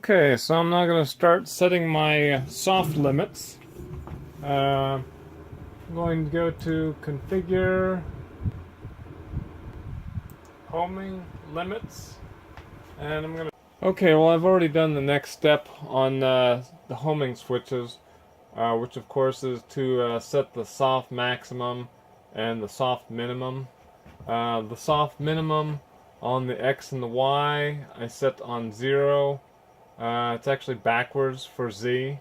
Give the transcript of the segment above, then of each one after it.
Okay, so I'm now going to start setting my soft limits. I'm going to go to Configure, Homing Limits, and I'm going to... Okay, well I've already done the next step on the homing switches, which of course is to set the soft maximum and the soft minimum. The soft minimum on the X and the Y I set on 0. It's actually backwards for Z,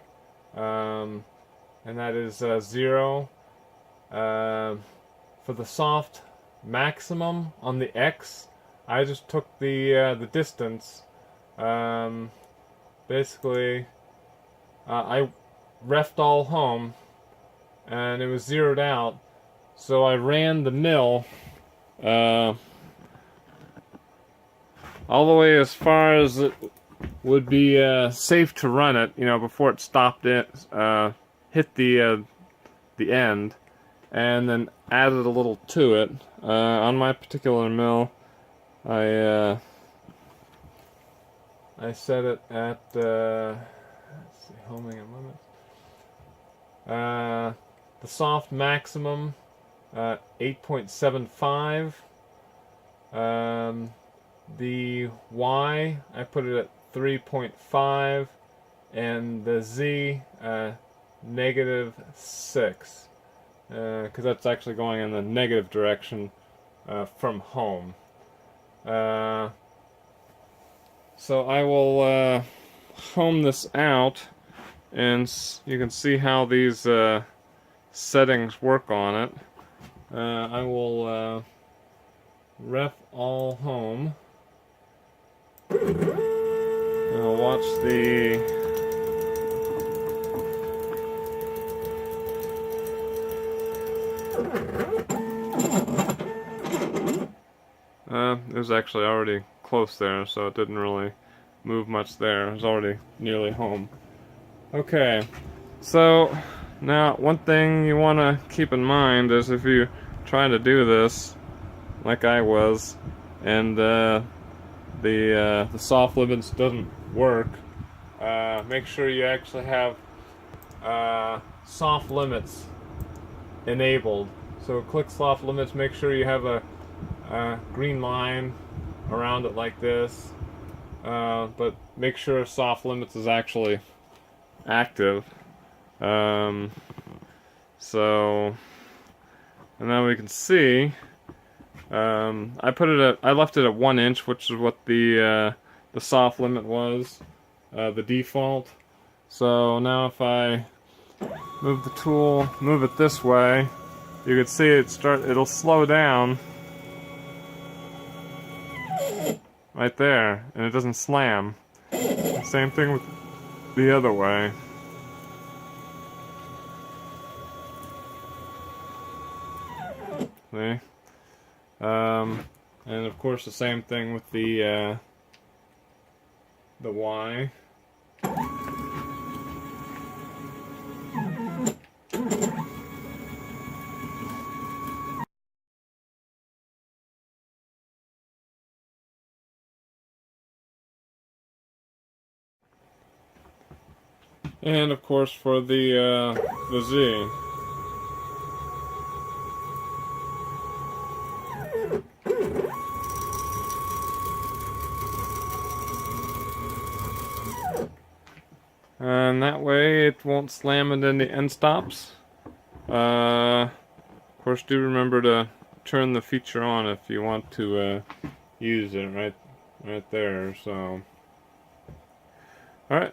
and that is 0. For the soft maximum on the X, I just took the distance. Basically, I refed all home, and it was zeroed out, so I ran the mill all the way as far as it would be safe to run it, before it stopped it, hit the end, and then added a little to it. On my particular mill, I set it at let's see, homing and limits. The soft maximum 8.75. The Y I put it at 3.5, and the Z -6, because that's actually going in the negative direction from home. So I will home this out, and you can see how these settings work on it. I will ref all home. I'll watch the it was actually already close there, so it didn't really move much there. It was already nearly home. Okay, so now one thing you want to keep in mind is if you try to do this like I was, and the soft limits doesn't work, make sure you actually have soft limits enabled. So click soft limits, make sure you have a green line around it like this, but make sure soft limits is actually active. So, and now we can see I left it at 1 inch, which is what the soft limit was, the default. So now if I move the tool, move it this way, you can see it'll slow down right there, and it doesn't slam. Same thing with the other way. See? And of course the same thing with the Y. And of course for the Z. And that way it won't slam into any end stops. Of course, do remember to turn the feature on if you want to use it right there. So, all right.